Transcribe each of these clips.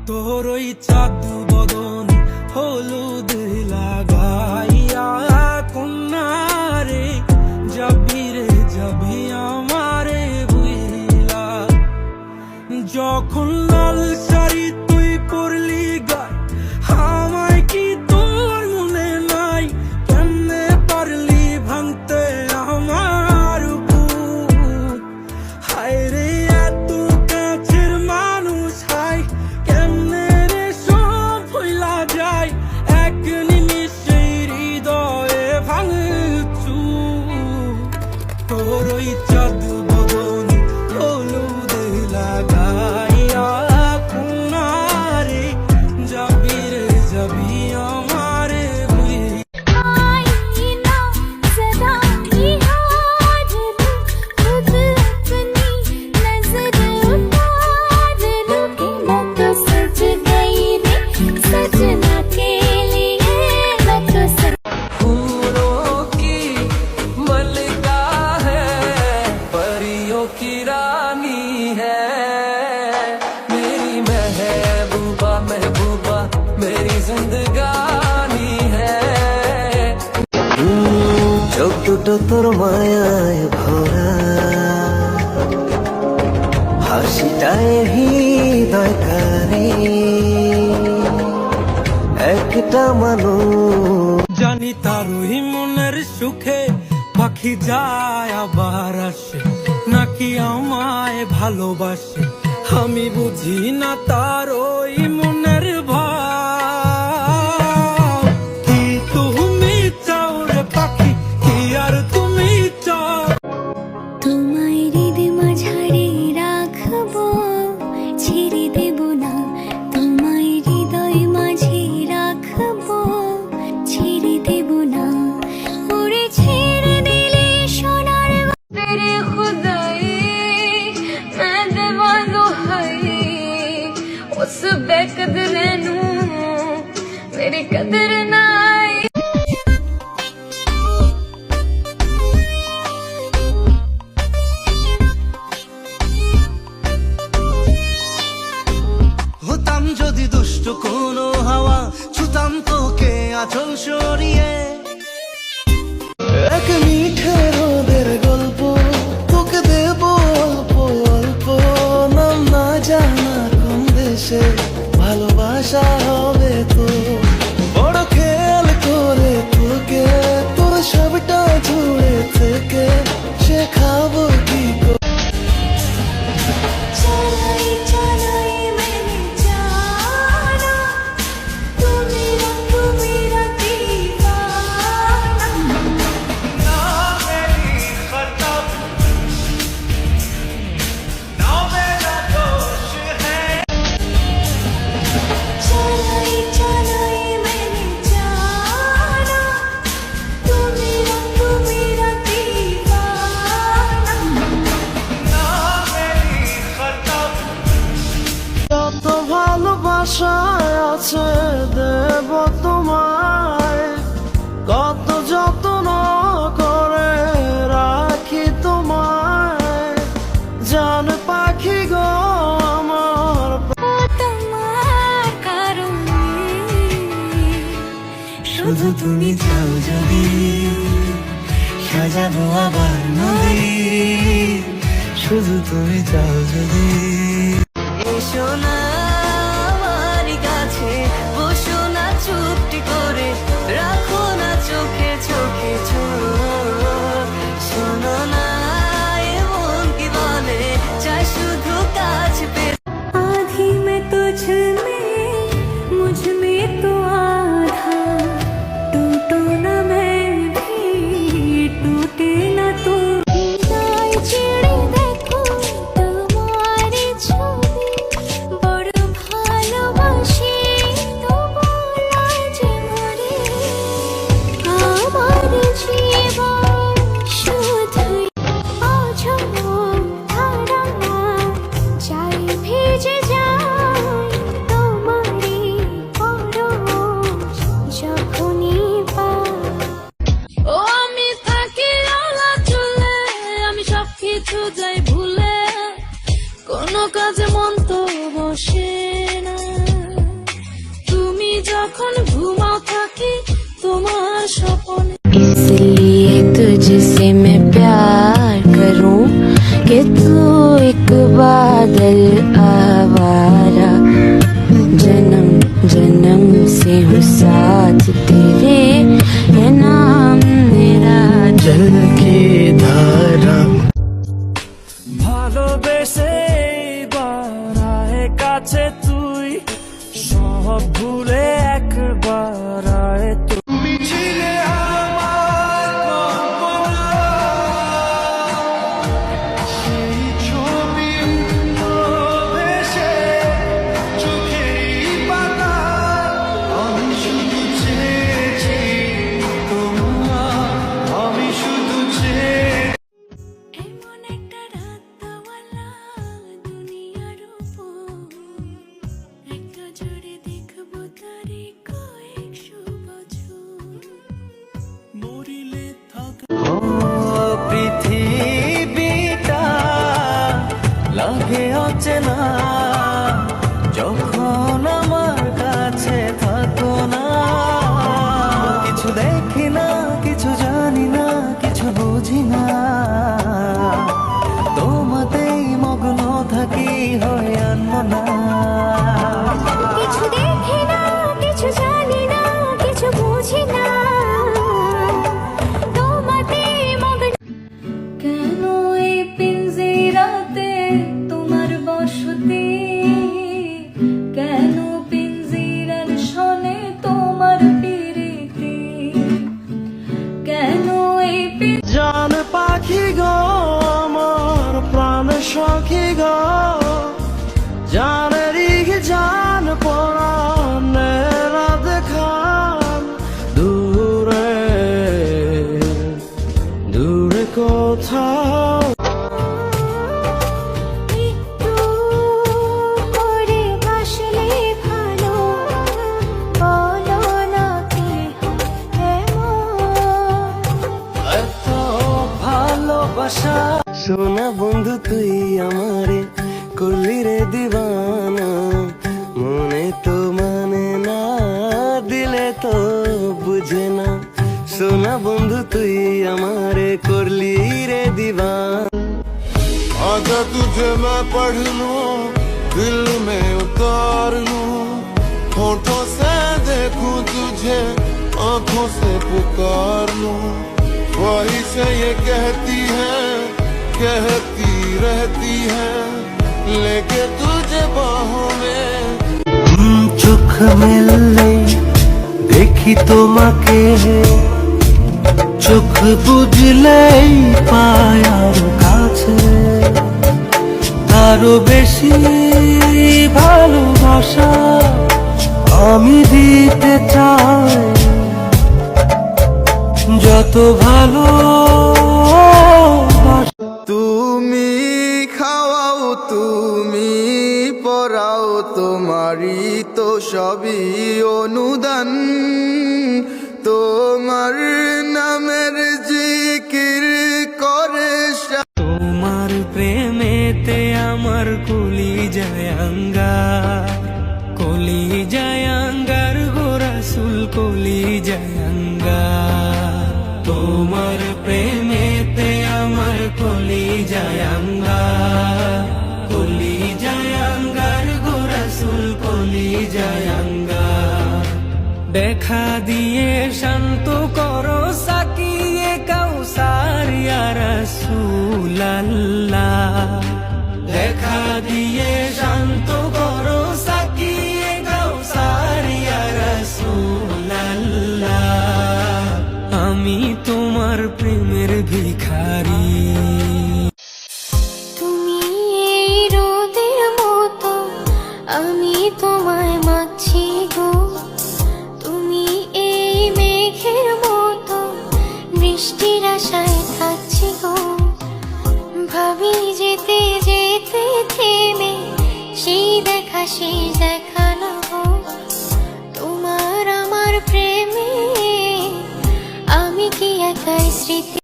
তোর ওই চাঁদ বদন হলুদ লাগাইয়া কন্যারে যাবি রে যাবি আমারে বুইলা। যখন লাল শাড়ি তুই পরলি গায় আমায় কি তোর মনে নাই? কেমনে পারলি ভাঙতে আমার বুক? হায় রে এত কাছের মানুষ, হায় কেমনে রে সব ভুলা যায় এক নিমিষে হৃদয়ে ভাঙচু। তোর ওই চাঁদ বদন হলুদ লাগাইয়া কন্যারে যাবি রে যাবি আমারে की रानी है मेरी महबूबा महबूबा मेरी जिंदगानी है। চোখ দুটো তোর মায়ায় ভরা, হাসিটায় হৃদয় কারে একটা মানুষ। জানি তারই মনের সুখে পাখি যায় আবার আসে, নাকি আমায় ভালোবাসে আমি বুঝি না তার ওই মনের ভাব। কি তুমি চাও রে পাখি, কি আর তুমি চাও? তোমায় হৃদয় মাঝারে রাখবো, ছেড়ে দেব না। তোমায় হৃদয় মাঝে রাখবো, ছেড়ে দেব না। ওরে ছেড়ে দিলে সোনার তেরে খুদাই मैं दीवानो है उस बेकदर नू मेरी कदर ना आई। হতাম যদি দুষ্ট কোনো হাওয়া, ছুতাম তোকে আঁচল সরিয়ে। এক মিঠে রোদের গল্প তোকে দেব অল্প অল্প, নাম না জানা কোন দেশে ভালোবাসা হবে তো। বড় খেয়াল করে তোকে তোর সবটা জুড়ে থেকে শেখাবো কি করে। चलाई चलाई मैंने जाना तू मेरा दीवाना। चलाई चलाई मैंने जाना तू मेरा दीवाना। কত ভালোবাসায় আছে দেব তোমায়, কত যত্ন করে রাখি তোমায়। জান পাখি গো আমার, তোমার কারণে শুধু তুমি চাও যদি সাজাবো আবার নদী। শুধু তুমি চাও যদি এসো না আমার কাছে, বসো না চুপটি করে, রাখো না চোখে চোখে চোখ। শোনো না এমন কি বলে চাই শুধু কাছ পে। आधी मैं तुझ में मुझ में तो आधा, टूटो ना मैं भी टूटे ना तू। হৃদয় ছেড়ে দেখো তোমারে ছবি, বড় ভালোবাসি তবু লাজে মরে। আমার জীবন শুধুই অঝোর ধারা, চাই ভিজে যায় सपन इसलिए तुझसे मैं प्यार करूं कि तू एक बादल आवारा, जन्म जन्म से हूँ साथ तेरे, ये नाम मेरा जल की धारा। ভালোবেসে এবার আয় কাছে তুই, সব ভুলে একবার আয় তুই। তুমি ছিলে আমার কল্পনা, সেই ছবি ভেসে চোখেরই পাতায়। আমি শুধু চেয়েছি তোমার, আমি শুধু চেয়েছি। এমন একটা রাতওয়ালা দুনিয়ার উপর, একটা জোরে দেখবো তারে কয়েকশো বছর। মরিলে থাক ও পৃথিবীটা লাগে অচেনা, যখন আমার কাছে থাকো না। কিছু দেখি না, কিছু জানি না, কিছু বুঝি না, তোমাতেই মগ্ন থাকি হয় আনমনা। কিছু দেখি না, কিছু জানি না, কিছু বুঝি না, তোমাতে মগ্ন। কেন এই পিঞ্জিরাতে তোমার বসতি, কেন পিঞ্জিরার শোনে তোমার পিরিতি, কেন এই জান পাখি গো আমার প্রাণ সখী গো, জানেরই জান পরাণের দেখান। দূরে দূরে কোথাও একটু করে বাসলে ভালো, বলো না কি এমন। এত ভালোবাসা। সোনা বন্ধু তুই আমারে করলি রে দিবানা, মনে তো মানে না, দিলে তো বুঝে না। সোনা বন্ধু তুই আমারে করলি রে দিবানা। आजा तुझे मैं पढ़ लूं, दिल में उतार लूं, होठों से देखूं तुझे, आंखों से पुकार लूं। ख्वाहिशें ये कहती कहती रहती है, लेके तुझे बाहों में। চোখ মেললে দেখি তোমাকে, চোখ বুঝলেই পায় আরো কাছে, আরো বেশি ভালোবাসা আমি দিতে চাই। যত ভালো তুমি খাওয়াও, তুমি পরাও, তোমারই তো সবই অনুদান। তোমার নামের জিকির করে তোমার প্রেমেতে আমার কলি যায় আঙ্গার, কলি যায় আঙ্গার গো রাসূল, কলি যায় আঙ্গার। তোমার প্রেমেতে আমার কলি যায় আঙ্গার, কলি যায় আঙ্গার গো রাসূল, কলি যায় আঙ্গার। দেখা দিয়ে শান্ত করো সাকিয়ে কাউসার ইয়া রাসূলাল্লাহ, দেখা দিয়ে শান্ত করো সাকিয়ে কাউসার ইয়া রাসূলাল্লাহ। আমি তোমার প্রেমের ভিখারি। তুমি এই রোদের মতো, আমি তোমায় মাছি গো। তুমি এই মেঘের মতো, বৃষ্টির আশায় থাকছি গো। ভাবি যেতে যেতে থেমে, সেই দেখা শেষ দেখা না গো। তোমার আমার প্রেমে আমি কি একাই স্মৃতি।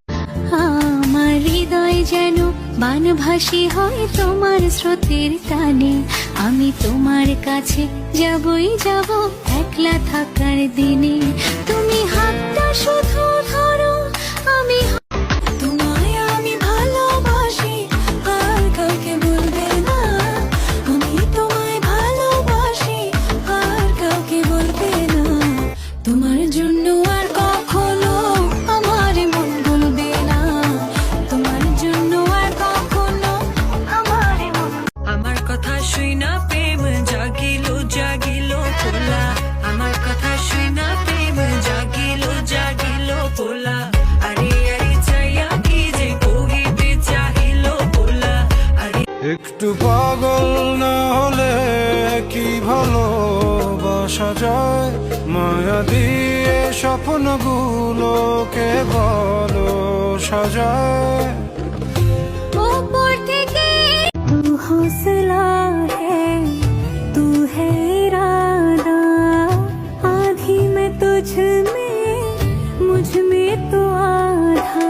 আমার হৃদয় যেন বানভাসী হয় তোমার স্রোতের টানে। আমি তোমার কাছে যাবই যাব একলা থাকার দিনে। তুমি হাতটা শুধু ধরো আমি তোমায় আমি ভালোবাসি আর কাউকে বলবে না আমি তোমায় ভালোবাসি আর কাউকে বলবে না তোমার জন্য আর কখনো আমার মন বলবে না তোমার জন্য আর কখনো আমার মন আমার কথা শুই না প্রেম জাগিল জাগিল পোলা আমার কথা শুই না প্রেম জাগিল জাগিল পোলা আরে আরে চাইয়া কি যে কহিতে চাহিল পোলা আরে একটু পাগল না হলে কি ভালোবাসা যায় মায়া দিয়ে স্বপ্নগুলোকে বলো সাজায় ऊपर থেকে तू हौसला है तू है इरादा आधी मैं तुझ में मुझ में तो आधा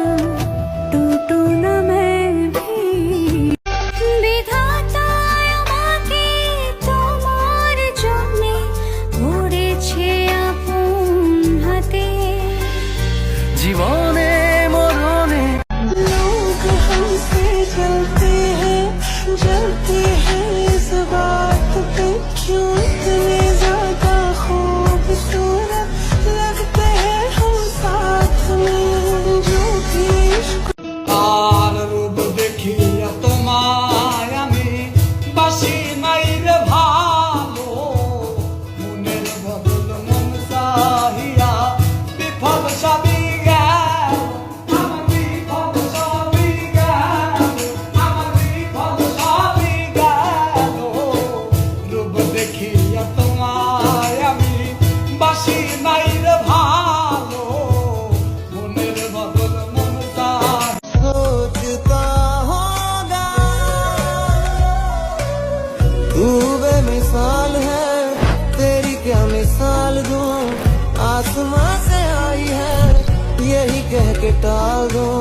टूटू न मैं भी বিধাতা আমাকে তোমার জন্যে গড়েছে আপন হাতে জীবনে মরণে लोग हमसे जलते हैं इस बात पे क्यों इतने ज्यादा खूबसूरत लगते हैं हम साथ में जो भी इश्क আর রূপ দেখিয়া তোমায় আমি বাসি নাই রে ভালো মনের বদল মন চাহিয়া বিফল সবই গেল আমার বিফল সবই গেল আমার বিফল সবই গেল রূপ দেখিয়া তোমায় আমি বাসি নাই রে ভালো মনের বদল মন চাহিয়া सोचता होगा तू बेमिसाल है तेरी क्या मिसाल दूं आसमां से आई है यही कह के टाल दूं